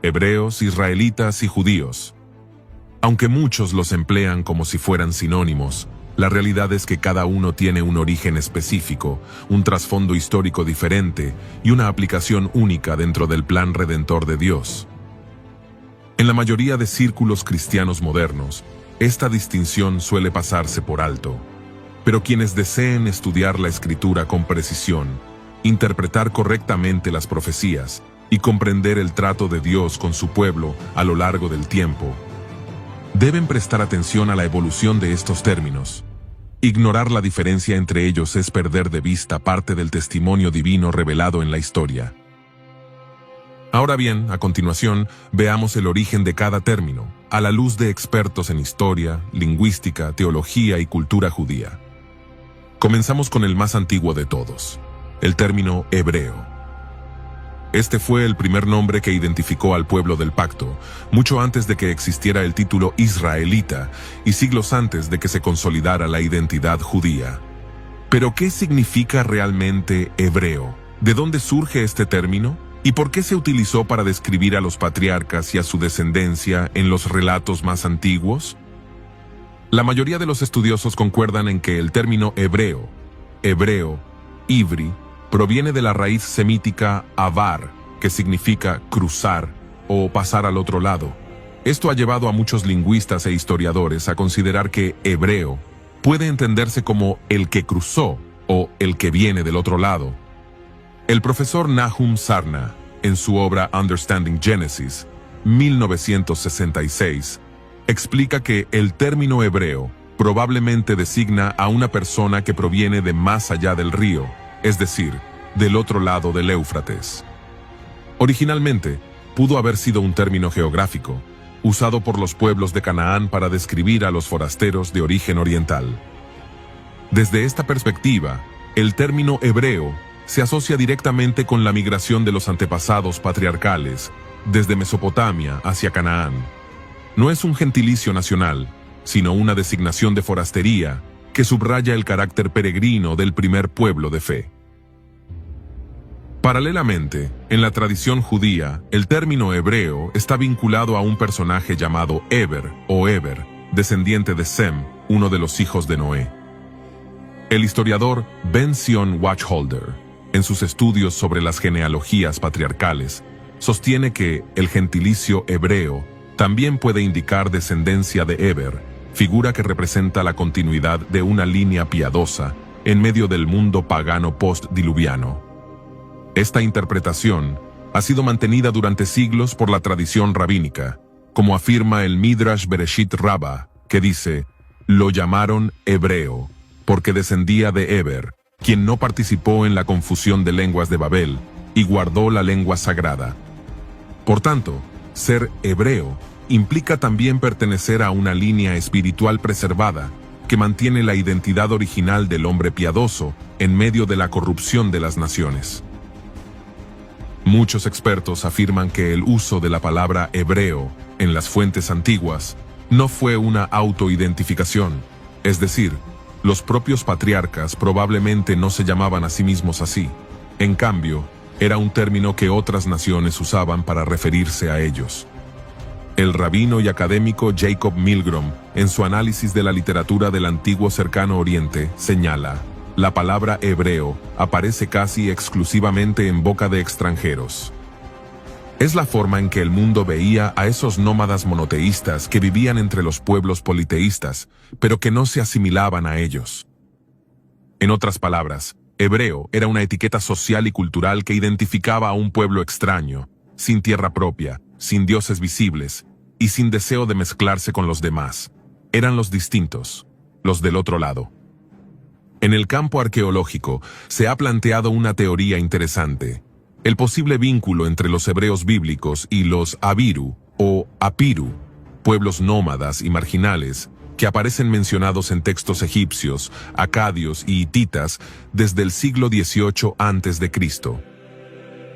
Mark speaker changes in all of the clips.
Speaker 1: hebreos, israelitas y judíos. Aunque muchos los emplean como si fueran sinónimos, la realidad es que cada uno tiene un origen específico, un trasfondo histórico diferente y una aplicación única dentro del plan redentor de Dios. En la mayoría de círculos cristianos modernos, esta distinción suele pasarse por alto. Pero quienes deseen estudiar la Escritura con precisión, interpretar correctamente las profecías y comprender el trato de Dios con su pueblo a lo largo del tiempo, deben prestar atención a la evolución de estos términos. Ignorar la diferencia entre ellos es perder de vista parte del testimonio divino revelado en la historia. Ahora bien, a continuación, veamos el origen de cada término, a la luz de expertos en historia, lingüística, teología y cultura judía. Comenzamos con el más antiguo de todos, el término hebreo. Este fue el primer nombre que identificó al pueblo del pacto, mucho antes de que existiera el título israelita y siglos antes de que se consolidara la identidad judía. ¿Pero qué significa realmente hebreo? ¿De dónde surge este término? ¿Y por qué se utilizó para describir a los patriarcas y a su descendencia en los relatos más antiguos? La mayoría de los estudiosos concuerdan en que el término hebreo, ivri, proviene de la raíz semítica avar, que significa cruzar o pasar al otro lado. Esto ha llevado a muchos lingüistas e historiadores a considerar que hebreo puede entenderse como el que cruzó o el que viene del otro lado. El profesor Nahum Sarna, en su obra Understanding Genesis, 1966, explica que el término hebreo probablemente designa a una persona que proviene de más allá del río, es decir, del otro lado del Éufrates. Originalmente, pudo haber sido un término geográfico, usado por los pueblos de Canaán para describir a los forasteros de origen oriental. Desde esta perspectiva, el término hebreo se asocia directamente con la migración de los antepasados patriarcales, desde Mesopotamia hacia Canaán. No es un gentilicio nacional, sino una designación de forastería que subraya el carácter peregrino del primer pueblo de fe. Paralelamente, en la tradición judía, el término hebreo está vinculado a un personaje llamado Eber o Eber, descendiente de Sem, uno de los hijos de Noé. El historiador Ben Zion Watchholder, en sus estudios sobre las genealogías patriarcales, sostiene que el gentilicio hebreo también puede indicar descendencia de Eber, figura que representa la continuidad de una línea piadosa en medio del mundo pagano post-diluviano. Esta interpretación ha sido mantenida durante siglos por la tradición rabínica, como afirma el Midrash Bereshit Rabbah, que dice: lo llamaron hebreo, porque descendía de Eber, quien no participó en la confusión de lenguas de Babel y guardó la lengua sagrada. Por tanto, ser hebreo implica también pertenecer a una línea espiritual preservada que mantiene la identidad original del hombre piadoso en medio de la corrupción de las naciones. Muchos expertos afirman que el uso de la palabra hebreo en las fuentes antiguas no fue una autoidentificación, es decir, los propios patriarcas probablemente no se llamaban a sí mismos así. En cambio, era un término que otras naciones usaban para referirse a ellos. El rabino y académico Jacob Milgrom, en su análisis de la literatura del antiguo Cercano Oriente, señala: la palabra hebreo aparece casi exclusivamente en boca de extranjeros. Es la forma en que el mundo veía a esos nómadas monoteístas que vivían entre los pueblos politeístas, pero que no se asimilaban a ellos. En otras palabras, hebreo era una etiqueta social y cultural que identificaba a un pueblo extraño, sin tierra propia, sin dioses visibles y sin deseo de mezclarse con los demás. Eran los distintos, los del otro lado. En el campo arqueológico se ha planteado una teoría interesante: el posible vínculo entre los hebreos bíblicos y los Abiru o Apiru, pueblos nómadas y marginales que aparecen mencionados en textos egipcios, acadios y hititas desde el siglo XVIII a.C.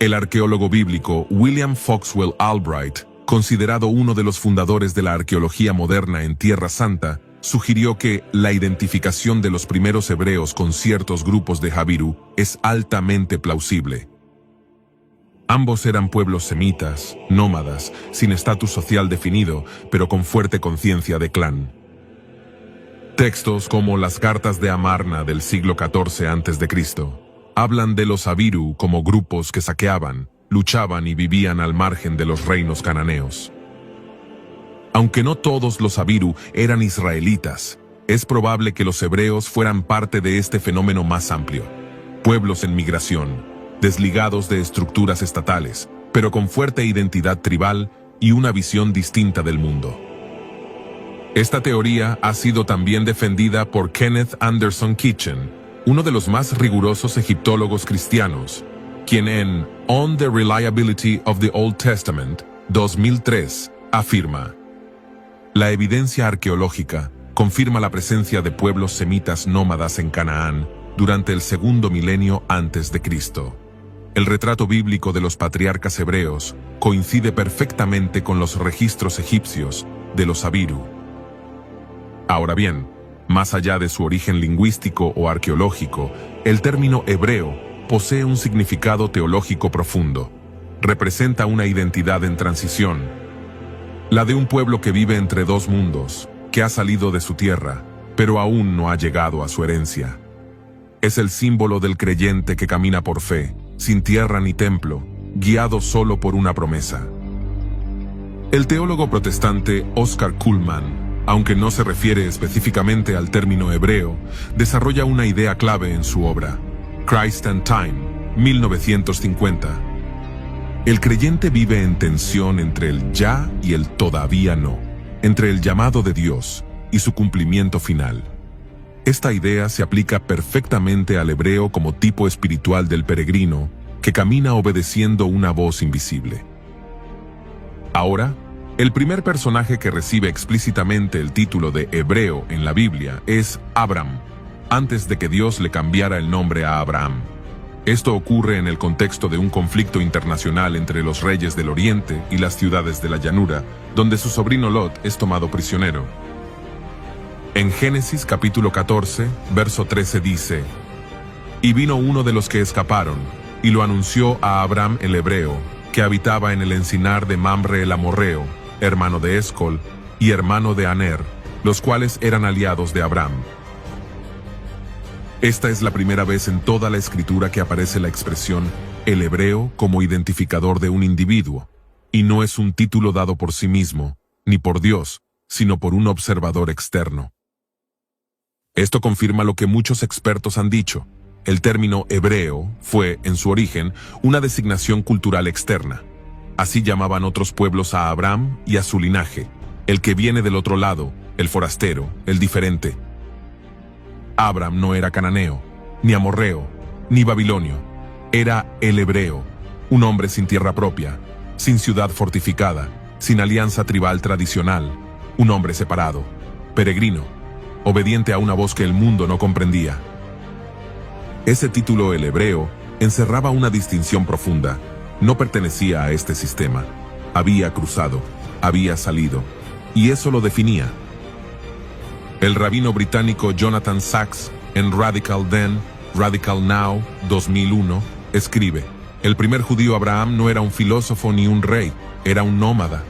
Speaker 1: El arqueólogo bíblico William Foxwell Albright, considerado uno de los fundadores de la arqueología moderna en Tierra Santa, sugirió que la identificación de los primeros hebreos con ciertos grupos de Jabiru es altamente plausible. Ambos eran pueblos semitas, nómadas, sin estatus social definido, pero con fuerte conciencia de clan. Textos como las cartas de Amarna del siglo XIV a.C. hablan de los Abiru como grupos que saqueaban, luchaban y vivían al margen de los reinos cananeos. Aunque no todos los Abiru eran israelitas, es probable que los hebreos fueran parte de este fenómeno más amplio. Pueblos en migración, desligados de estructuras estatales, pero con fuerte identidad tribal y una visión distinta del mundo. Esta teoría ha sido también defendida por Kenneth Anderson Kitchen, uno de los más rigurosos egiptólogos cristianos, quien en On the Reliability of the Old Testament, 2003, afirma: la evidencia arqueológica confirma la presencia de pueblos semitas nómadas en Canaán durante el segundo milenio antes de Cristo. El retrato bíblico de los patriarcas hebreos coincide perfectamente con los registros egipcios de los Abiru. Ahora bien, más allá de su origen lingüístico o arqueológico, el término hebreo posee un significado teológico profundo. Representa una identidad en transición, la de un pueblo que vive entre dos mundos, que ha salido de su tierra, pero aún no ha llegado a su herencia. Es el símbolo del creyente que camina por fe, sin tierra ni templo, guiado solo por una promesa. El teólogo protestante Oscar Cullmann, aunque no se refiere específicamente al término hebreo, desarrolla una idea clave en su obra, Christ and Time, 1950. El creyente vive en tensión entre el ya y el todavía no, entre el llamado de Dios y su cumplimiento final. Esta idea se aplica perfectamente al hebreo como tipo espiritual del peregrino que camina obedeciendo una voz invisible. Ahora, el primer personaje que recibe explícitamente el título de hebreo en la Biblia es Abram, antes de que Dios le cambiara el nombre a Abraham. Esto ocurre en el contexto de un conflicto internacional entre los reyes del Oriente y las ciudades de la llanura, donde su sobrino Lot es tomado prisionero. En Génesis capítulo 14, verso 13 dice: «Y vino uno de los que escaparon, y lo anunció a Abram el hebreo, que habitaba en el encinar de Mamre el amorreo, hermano de Escol y hermano de Aner, los cuales eran aliados de Abram». Esta es la primera vez en toda la escritura que aparece la expresión el hebreo como identificador de un individuo, y no es un título dado por sí mismo, ni por Dios, sino por un observador externo. Esto confirma lo que muchos expertos han dicho. El término hebreo fue, en su origen, una designación cultural externa. Así llamaban otros pueblos a Abraham y a su linaje, el que viene del otro lado, el forastero, el diferente. Abram no era cananeo, ni amorreo, ni babilonio. Era el hebreo, un hombre sin tierra propia, sin ciudad fortificada, sin alianza tribal tradicional, un hombre separado, peregrino, obediente a una voz que el mundo no comprendía. Ese título, el hebreo, encerraba una distinción profunda. No pertenecía a este sistema. Había cruzado, había salido, y eso lo definía. El rabino británico Jonathan Sacks, en Radical Then, Radical Now, 2001, escribe: el primer judío Abraham no era un filósofo ni un rey, era un nómada.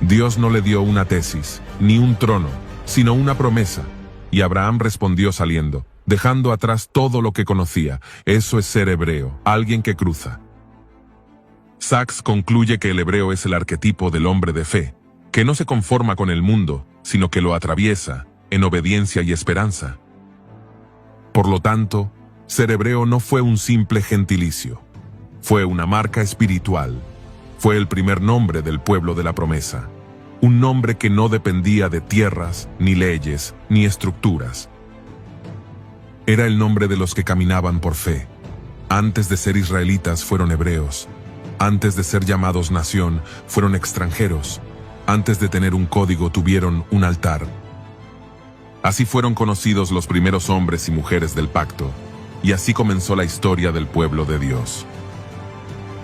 Speaker 1: Dios no le dio una tesis, ni un trono, sino una promesa, y Abraham respondió saliendo, dejando atrás todo lo que conocía. Eso es ser hebreo, alguien que cruza. Sacks concluye que el hebreo es el arquetipo del hombre de fe, que no se conforma con el mundo, sino que lo atraviesa, en obediencia y esperanza. Por lo tanto, ser hebreo no fue un simple gentilicio, fue una marca espiritual, fue el primer nombre del pueblo de la promesa, un nombre que no dependía de tierras, ni leyes, ni estructuras. Era el nombre de los que caminaban por fe. Antes de ser israelitas fueron hebreos. Antes de ser llamados nación, fueron extranjeros. Antes de tener un código, tuvieron un altar. Así fueron conocidos los primeros hombres y mujeres del pacto, y así comenzó la historia del pueblo de Dios.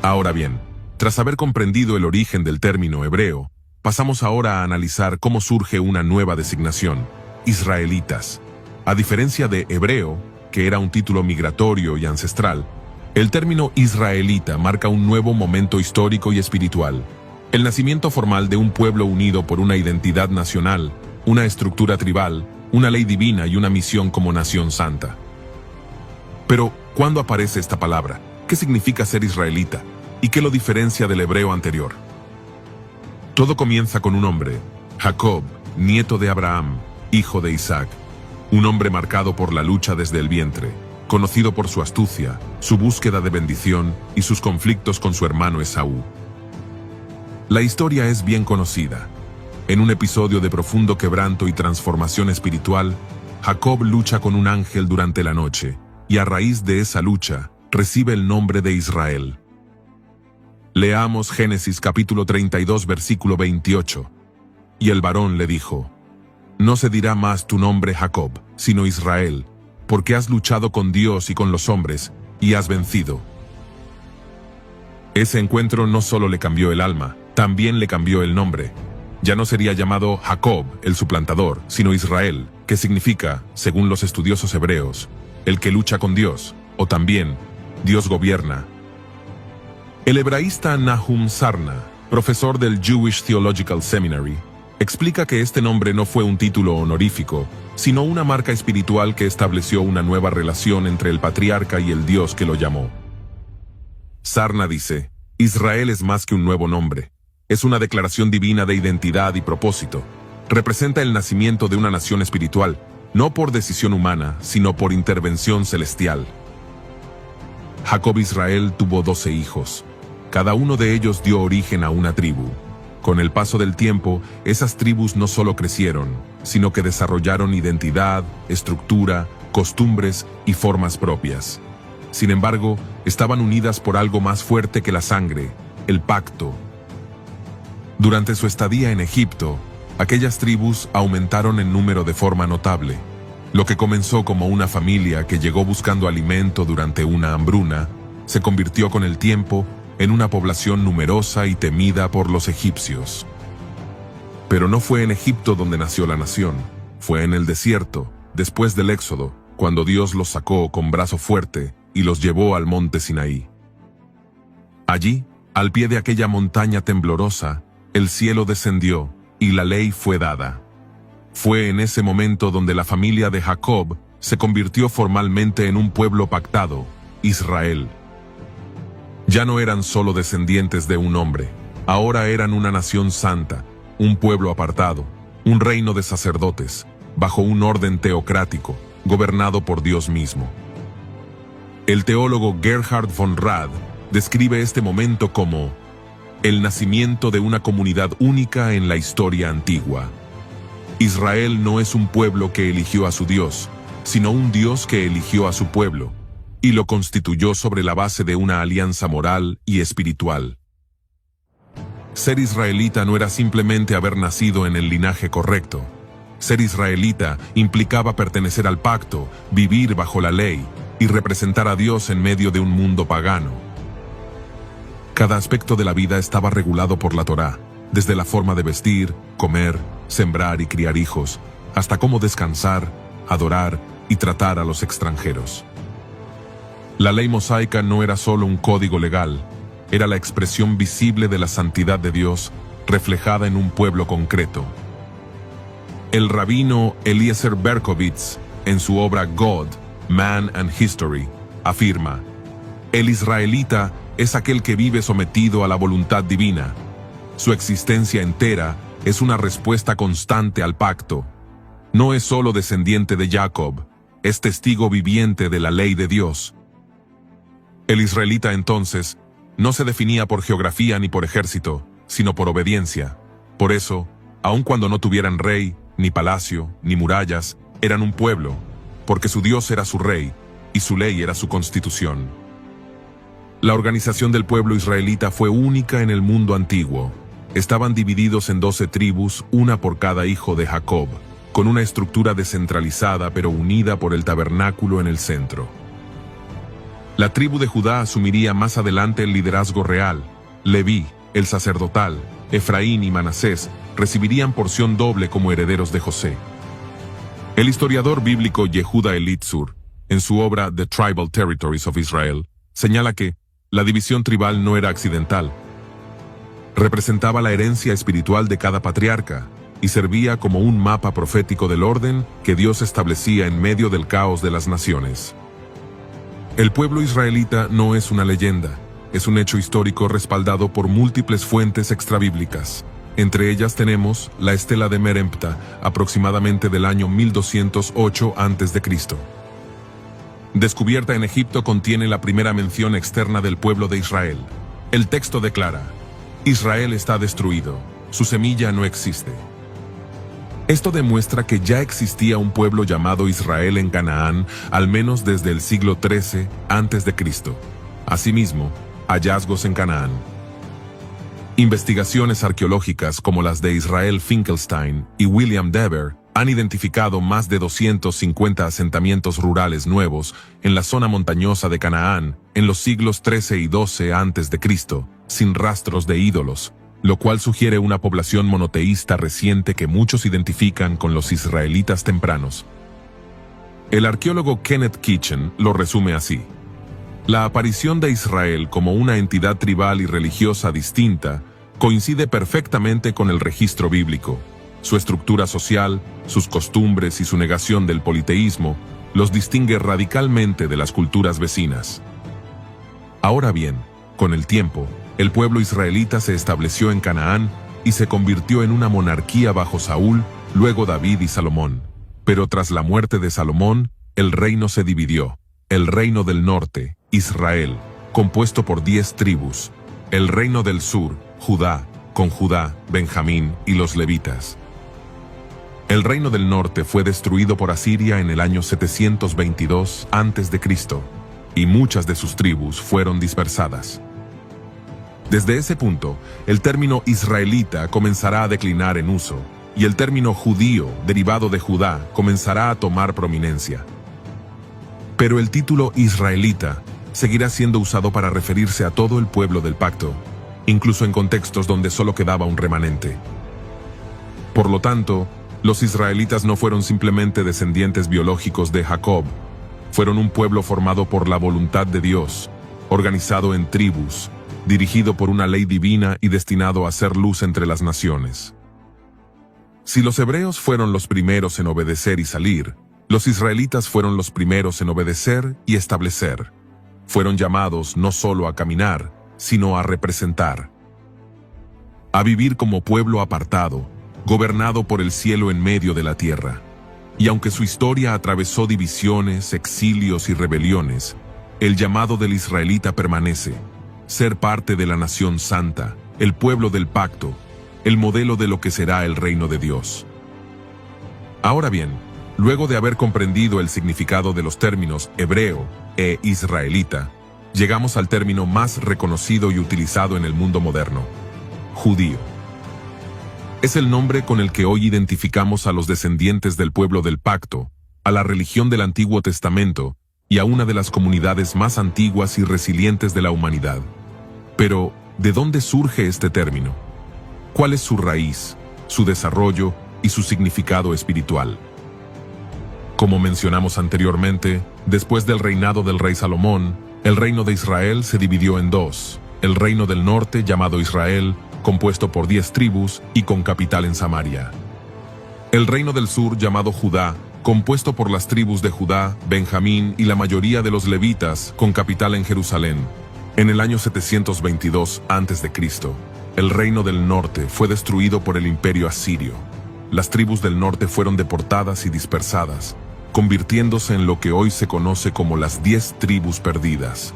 Speaker 1: Ahora bien, tras haber comprendido el origen del término hebreo, pasamos ahora a analizar cómo surge una nueva designación, israelitas. A diferencia de hebreo, que era un título migratorio y ancestral, El término israelita marca un nuevo momento histórico y espiritual. El nacimiento formal de un pueblo unido por una identidad nacional, una estructura tribal, una ley divina y una misión como nación santa. Pero, ¿cuándo aparece esta palabra? ¿Qué significa ser israelita? ¿Y qué lo diferencia del hebreo anterior? Todo comienza con un hombre, Jacob, nieto de Abraham, hijo de Isaac, un hombre marcado por la lucha desde el vientre, conocido por su astucia, su búsqueda de bendición y sus conflictos con su hermano Esaú. La historia es bien conocida. En un episodio de profundo quebranto y transformación espiritual, Jacob lucha con un ángel durante la noche, y a raíz de esa lucha, recibe el nombre de Israel. Leamos Génesis capítulo 32 versículo 28. Y el varón le dijo: No se dirá más tu nombre Jacob, sino Israel, porque has luchado con Dios y con los hombres, y has vencido. Ese encuentro no solo le cambió el alma, también le cambió el nombre. Ya no sería llamado Jacob, el suplantador, sino Israel, que significa, según los estudiosos hebreos, el que lucha con Dios, o también, Dios gobierna. El hebraísta Nahum Sarna, profesor del Jewish Theological Seminary, explica que este nombre no fue un título honorífico, sino una marca espiritual que estableció una nueva relación entre el patriarca y el Dios que lo llamó. Sarna dice: Israel es más que un nuevo nombre. Es una declaración divina de identidad y propósito. Representa el nacimiento de una nación espiritual, no por decisión humana, sino por intervención celestial. Jacob Israel tuvo 12 hijos. Cada uno de ellos dio origen a una tribu. Con el paso del tiempo, esas tribus no solo crecieron, sino que desarrollaron identidad, estructura, costumbres y formas propias. Sin embargo, estaban unidas por algo más fuerte que la sangre, el pacto. Durante su estadía en Egipto, aquellas tribus aumentaron en número de forma notable. Lo que comenzó como una familia que llegó buscando alimento durante una hambruna, se convirtió con el tiempo en una población numerosa y temida por los egipcios. Pero no fue en Egipto donde nació la nación, fue en el desierto, después del Éxodo, cuando Dios los sacó con brazo fuerte y los llevó al monte Sinaí. Allí, al pie de aquella montaña temblorosa, el cielo descendió y la ley fue dada. Fue en ese momento donde la familia de Jacob se convirtió formalmente en un pueblo pactado, Israel. Ya no eran solo descendientes de un hombre, ahora eran una nación santa, un pueblo apartado, un reino de sacerdotes, bajo un orden teocrático, gobernado por Dios mismo. El teólogo Gerhard von Rad describe este momento como el nacimiento de una comunidad única en la historia antigua. Israel no es un pueblo que eligió a su Dios, sino un Dios que eligió a su pueblo, y lo constituyó sobre la base de una alianza moral y espiritual. Ser israelita no era simplemente haber nacido en el linaje correcto. Ser israelita implicaba pertenecer al pacto, vivir bajo la ley y representar a Dios en medio de un mundo pagano. Cada aspecto de la vida estaba regulado por la Torá, desde la forma de vestir, comer, sembrar y criar hijos, hasta cómo descansar, adorar y tratar a los extranjeros. La ley mosaica no era solo un código legal, era la expresión visible de la santidad de Dios, reflejada en un pueblo concreto. El rabino Eliezer Berkovitz, en su obra God, Man and History, afirma: el israelita es aquel que vive sometido a la voluntad divina. Su existencia entera es una respuesta constante al pacto. No es solo descendiente de Jacob, es testigo viviente de la ley de Dios. El israelita entonces no se definía por geografía ni por ejército, sino por obediencia. Por eso, aun cuando no tuvieran rey, ni palacio, ni murallas, eran un pueblo, porque su Dios era su rey, y su ley era su constitución. La organización del pueblo israelita fue única en el mundo antiguo. Estaban divididos en 12 tribus, una por cada hijo de Jacob, con una estructura descentralizada pero unida por el tabernáculo en el centro. La tribu de Judá asumiría más adelante el liderazgo real. Leví, el sacerdotal, Efraín y Manasés recibirían porción doble como herederos de José. El historiador bíblico Yehuda Elitzur, en su obra The Tribal Territories of Israel, señala que la división tribal no era accidental. Representaba la herencia espiritual de cada patriarca y servía como un mapa profético del orden que Dios establecía en medio del caos de las naciones. El pueblo israelita no es una leyenda, es un hecho histórico respaldado por múltiples fuentes extrabíblicas. Entre ellas tenemos la estela de Merempta, aproximadamente del año 1208 a.C. Descubierta en Egipto, contiene la primera mención externa del pueblo de Israel. El texto declara: Israel está destruido, su semilla no existe. Esto demuestra que ya existía un pueblo llamado Israel en Canaán, al menos desde el siglo XIII a.C. Asimismo, hallazgos en Canaán. Investigaciones arqueológicas como las de Israel Finkelstein y William Dever han identificado más de 250 asentamientos rurales nuevos en la zona montañosa de Canaán en los siglos XIII y XII a.C., sin rastros de ídolos, lo cual sugiere una población monoteísta reciente que muchos identifican con los israelitas tempranos. El arqueólogo Kenneth Kitchen lo resume así: la aparición de Israel como una entidad tribal y religiosa distinta coincide perfectamente con el registro bíblico. Su estructura social, sus costumbres y su negación del politeísmo los distingue radicalmente de las culturas vecinas. Ahora bien, con el tiempo, el pueblo israelita se estableció en Canaán y se convirtió en una monarquía bajo Saúl, luego David y Salomón. Pero tras la muerte de Salomón, el reino se dividió. El reino del norte, Israel, compuesto por 10 tribus. El reino del sur, Judá, con Judá, Benjamín y los levitas. El reino del norte fue destruido por Asiria en el año 722 a.C., y muchas de sus tribus fueron dispersadas. Desde ese punto, el término israelita comenzará a declinar en uso, y el término judío, derivado de Judá, comenzará a tomar prominencia. Pero el título israelita seguirá siendo usado para referirse a todo el pueblo del pacto, incluso en contextos donde solo quedaba un remanente. Por lo tanto, los israelitas no fueron simplemente descendientes biológicos de Jacob, fueron un pueblo formado por la voluntad de Dios, organizado en tribus, dirigido por una ley divina y destinado a hacer luz entre las naciones. Si los hebreos fueron los primeros en obedecer y salir, los israelitas fueron los primeros en obedecer y establecer. Fueron llamados no solo a caminar, sino a representar. A vivir como pueblo apartado, gobernado por el cielo en medio de la tierra. Y aunque su historia atravesó divisiones, exilios y rebeliones, el llamado del israelita permanece: ser parte de la nación santa, el pueblo del pacto, el modelo de lo que será el reino de Dios. Ahora bien, luego de haber comprendido el significado de los términos hebreo e israelita, llegamos al término más reconocido y utilizado en el mundo moderno: judío. Es el nombre con el que hoy identificamos a los descendientes del pueblo del pacto, a la religión del Antiguo Testamento y a una de las comunidades más antiguas y resilientes de la humanidad. Pero, ¿de dónde surge este término? ¿Cuál es su raíz, su desarrollo y su significado espiritual? Como mencionamos anteriormente, después del reinado del rey Salomón, el reino de Israel se dividió en dos: el reino del norte, llamado Israel, compuesto por 10 tribus y con capital en Samaria. El reino del sur, llamado Judá, compuesto por las tribus de Judá, Benjamín y la mayoría de los levitas, con capital en Jerusalén. En el año 722 a.C., el reino del norte fue destruido por el imperio asirio. Las tribus del norte fueron deportadas y dispersadas, convirtiéndose en lo que hoy se conoce como las 10 tribus perdidas.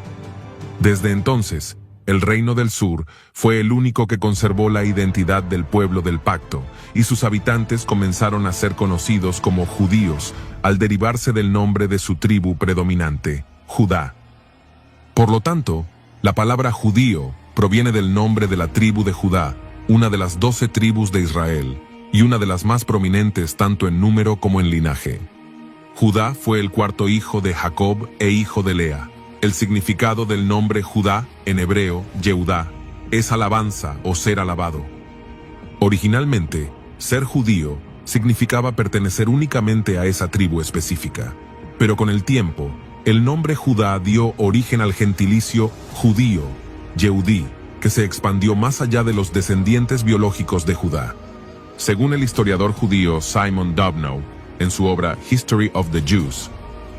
Speaker 1: Desde entonces, el reino del sur fue el único que conservó la identidad del pueblo del pacto, y sus habitantes comenzaron a ser conocidos como judíos al derivarse del nombre de su tribu predominante, Judá. Por lo tanto, la palabra judío proviene del nombre de la tribu de Judá, una de las 12 tribus de Israel, y una de las más prominentes tanto en número como en linaje. Judá fue el cuarto hijo de Jacob e hijo de Lea. El significado del nombre Judá, en hebreo, Yehudá, es alabanza o ser alabado. Originalmente, ser judío significaba pertenecer únicamente a esa tribu específica, pero con el tiempo, El nombre Judá dio origen al gentilicio judío, Yehudí, que se expandió más allá de los descendientes biológicos de Judá. Según el historiador judío Simon Dobnow, en su obra History of the Jews,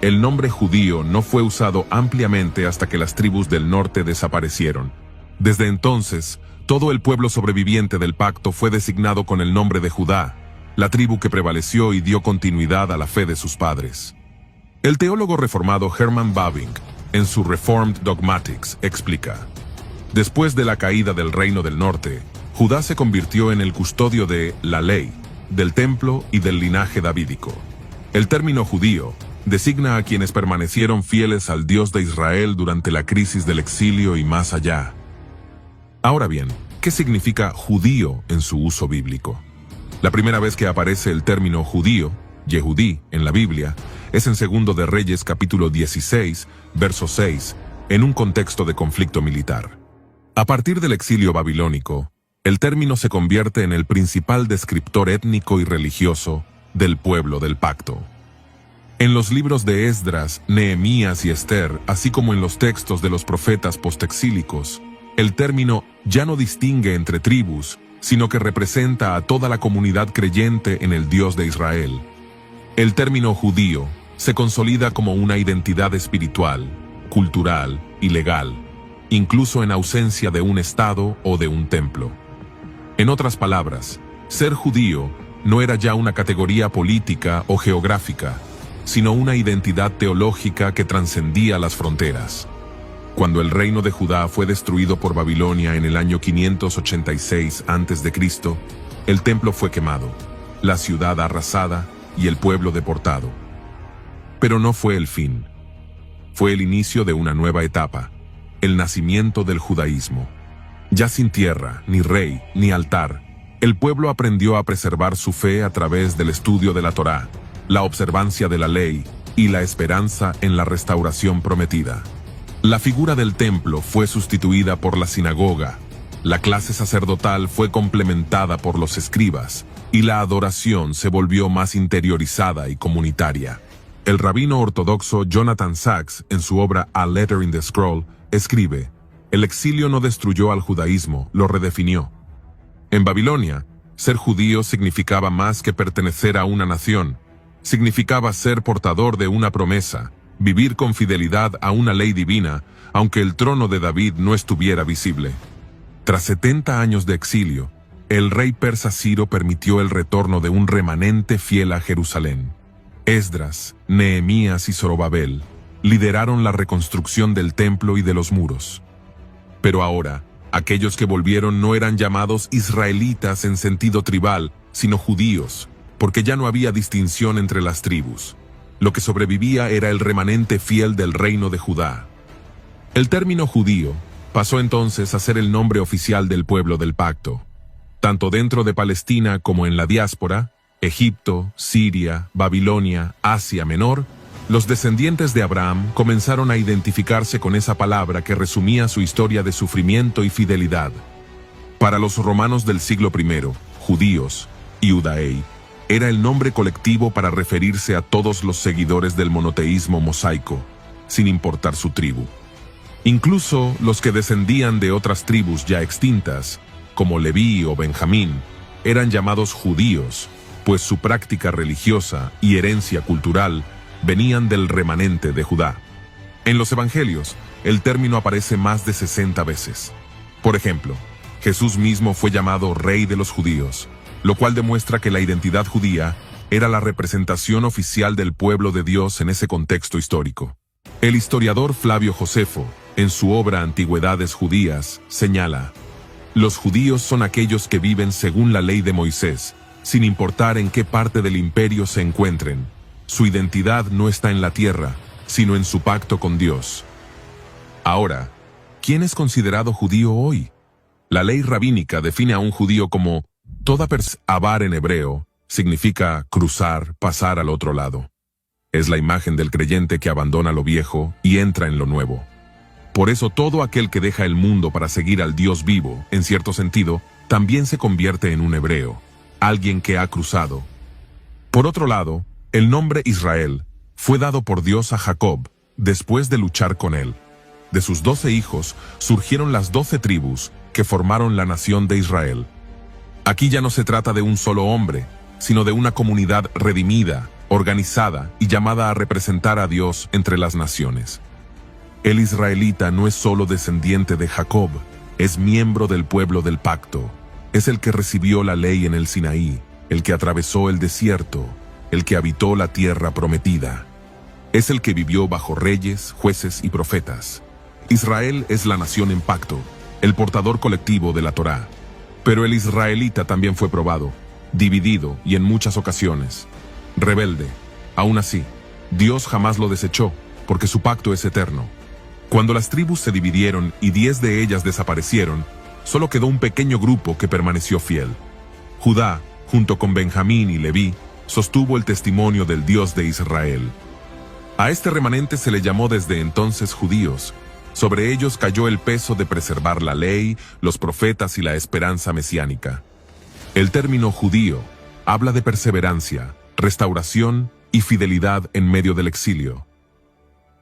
Speaker 1: el nombre judío no fue usado ampliamente hasta que las tribus del norte desaparecieron. Desde entonces, todo el pueblo sobreviviente del pacto fue designado con el nombre de Judá, la tribu que prevaleció y dio continuidad a la fe de sus padres. El teólogo reformado Herman Bavinck, en su Reformed Dogmatics, explica: después de la caída del Reino del Norte, Judá se convirtió en el custodio de la ley, del templo y del linaje davídico. El término judío designa a quienes permanecieron fieles al Dios de Israel durante la crisis del exilio y más allá. Ahora bien, ¿qué significa judío en su uso bíblico? La primera vez que aparece el término judío, Yehudí, en la Biblia, es en 2 de Reyes capítulo 16, verso 6, en un contexto de conflicto militar. A partir del exilio babilónico, el término se convierte en el principal descriptor étnico y religioso del pueblo del pacto. En los libros de Esdras, Nehemías y Esther, así como en los textos de los profetas postexílicos, el término ya no distingue entre tribus, sino que representa a toda la comunidad creyente en el Dios de Israel. El término judío se consolida como una identidad espiritual, cultural y legal, incluso en ausencia de un estado o de un templo. En otras palabras, ser judío no era ya una categoría política o geográfica, sino una identidad teológica que trascendía las fronteras. Cuando el reino de Judá fue destruido por Babilonia en el año 586 a.C., el templo fue quemado, la ciudad arrasada y el pueblo deportado. Pero no fue el fin. Fue el inicio de una nueva etapa, el nacimiento del judaísmo. Ya sin tierra, ni rey, ni altar, el pueblo aprendió a preservar su fe a través del estudio de la Torá, la observancia de la ley y la esperanza en la restauración prometida. La figura del templo fue sustituida por la sinagoga, la clase sacerdotal fue complementada por los escribas, y la adoración se volvió más interiorizada y comunitaria. El rabino ortodoxo Jonathan Sacks, en su obra A Letter in the Scroll, escribe: el exilio no destruyó al judaísmo, lo redefinió. En Babilonia, ser judío significaba más que pertenecer a una nación, significaba ser portador de una promesa, vivir con fidelidad a una ley divina, aunque el trono de David no estuviera visible. Tras 70 años de exilio, el rey persa Ciro permitió el retorno de un remanente fiel a Jerusalén. Esdras, Nehemías y Zorobabel lideraron la reconstrucción del templo y de los muros. Pero ahora, aquellos que volvieron no eran llamados israelitas en sentido tribal, sino judíos, porque ya no había distinción entre las tribus. Lo que sobrevivía era el remanente fiel del reino de Judá. El término judío pasó entonces a ser el nombre oficial del pueblo del pacto. Tanto dentro de Palestina como en la diáspora, Egipto, Siria, Babilonia, Asia Menor, los descendientes de Abraham comenzaron a identificarse con esa palabra que resumía su historia de sufrimiento y fidelidad. Para los romanos del siglo I, judíos, Iudaei, era el nombre colectivo para referirse a todos los seguidores del monoteísmo mosaico, sin importar su tribu. Incluso los que descendían de otras tribus ya extintas, como Leví o Benjamín, eran llamados judíos, pues su práctica religiosa y herencia cultural venían del remanente de Judá. En los evangelios, el término aparece más de 60 veces. Por ejemplo, Jesús mismo fue llamado Rey de los Judíos, lo cual demuestra que la identidad judía era la representación oficial del pueblo de Dios en ese contexto histórico. El historiador Flavio Josefo, en su obra Antigüedades Judías, señala: los judíos son aquellos que viven según la ley de Moisés, sin importar en qué parte del imperio se encuentren. Su identidad no está en la tierra, sino en su pacto con Dios. Ahora, ¿quién es considerado judío hoy? La ley rabínica define a un judío como toda persona. Abar en hebreo significa cruzar, pasar al otro lado. Es la imagen del creyente que abandona lo viejo y entra en lo nuevo. Por eso todo aquel que deja el mundo para seguir al Dios vivo, en cierto sentido, también se convierte en un hebreo, alguien que ha cruzado. Por otro lado, el nombre Israel fue dado por Dios a Jacob, después de luchar con él. De sus 12 hijos surgieron las 12 tribus que formaron la nación de Israel. Aquí ya no se trata de un solo hombre, sino de una comunidad redimida, organizada y llamada a representar a Dios entre las naciones. El israelita no es solo descendiente de Jacob, es miembro del pueblo del pacto. Es el que recibió la ley en el Sinaí, el que atravesó el desierto, el que habitó la tierra prometida. Es el que vivió bajo reyes, jueces y profetas. Israel es la nación en pacto, el portador colectivo de la Torá. Pero el israelita también fue probado, dividido y en muchas ocasiones rebelde. Aún así, Dios jamás lo desechó, porque su pacto es eterno. Cuando las tribus se dividieron y 10 de ellas desaparecieron, solo quedó un pequeño grupo que permaneció fiel. Judá, junto con Benjamín y Leví, sostuvo el testimonio del Dios de Israel. A este remanente se le llamó desde entonces judíos. Sobre ellos cayó el peso de preservar la ley, los profetas y la esperanza mesiánica. El término judío habla de perseverancia, restauración y fidelidad en medio del exilio.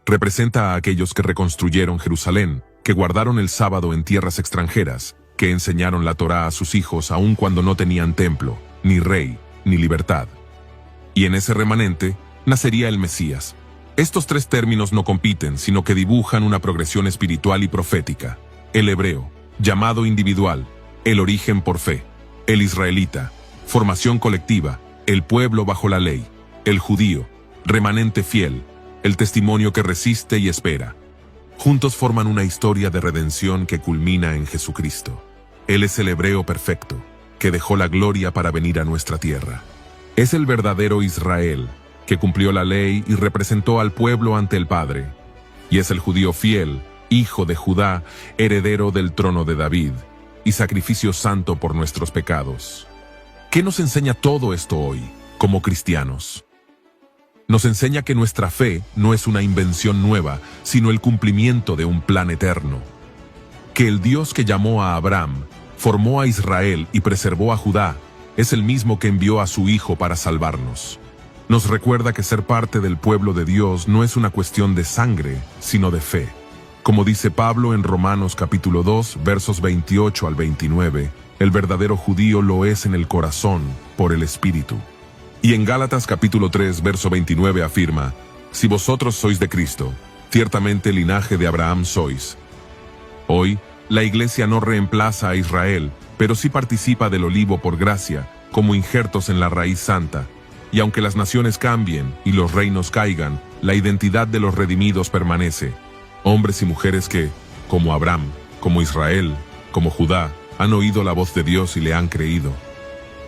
Speaker 1: Representa a aquellos que reconstruyeron Jerusalén, que guardaron el sábado en tierras extranjeras, que enseñaron la Torá a sus hijos aun cuando no tenían templo, ni rey, ni libertad. Y en ese remanente nacería el Mesías. Estos 3 términos no compiten, sino que dibujan una progresión espiritual y profética. El hebreo, llamado individual, el origen por fe. El israelita, formación colectiva, el pueblo bajo la ley. El judío, remanente fiel, el testimonio que resiste y espera. Juntos forman una historia de redención que culmina en Jesucristo. Él es el hebreo perfecto, que dejó la gloria para venir a nuestra tierra. Es el verdadero Israel, que cumplió la ley y representó al pueblo ante el Padre. Y es el judío fiel, hijo de Judá, heredero del trono de David, y sacrificio santo por nuestros pecados. ¿Qué nos enseña todo esto hoy, como cristianos? Nos enseña que nuestra fe no es una invención nueva, sino el cumplimiento de un plan eterno. Que el Dios que llamó a Abraham, formó a Israel y preservó a Judá, es el mismo que envió a su Hijo para salvarnos. Nos recuerda que ser parte del pueblo de Dios no es una cuestión de sangre, sino de fe. Como dice Pablo en Romanos capítulo 2, versos 28 al 29, el verdadero judío lo es en el corazón, por el Espíritu. Y en Gálatas capítulo 3, verso 29 afirma, si vosotros sois de Cristo, ciertamente linaje de Abraham sois. Hoy, la Iglesia no reemplaza a Israel, pero sí participa del olivo por gracia, como injertos en la raíz santa. Y aunque las naciones cambien y los reinos caigan, la identidad de los redimidos permanece. Hombres y mujeres que, como Abraham, como Israel, como Judá, han oído la voz de Dios y le han creído.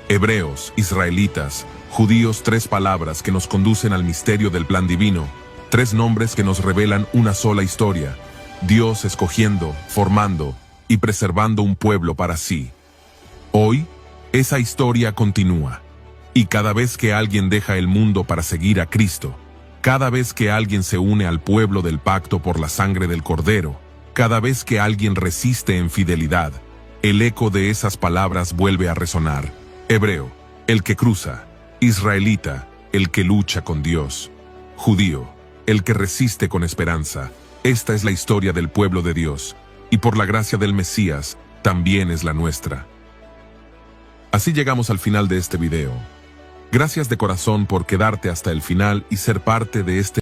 Speaker 1: Hebreos, israelitas, judíos, 3 palabras que nos conducen al misterio del plan divino, 3 nombres que nos revelan una sola historia. Dios escogiendo, formando y preservando un pueblo para sí. Hoy, esa historia continúa. Y cada vez que alguien deja el mundo para seguir a Cristo, cada vez que alguien se une al pueblo del pacto por la sangre del Cordero, cada vez que alguien resiste en fidelidad, el eco de esas palabras vuelve a resonar. Hebreo, el que cruza. Israelita, el que lucha con Dios. Judío, el que resiste con esperanza. Esta es la historia del pueblo de Dios, y por la gracia del Mesías, también es la nuestra. Así llegamos al final de este video. Gracias de corazón por quedarte hasta el final y ser parte de este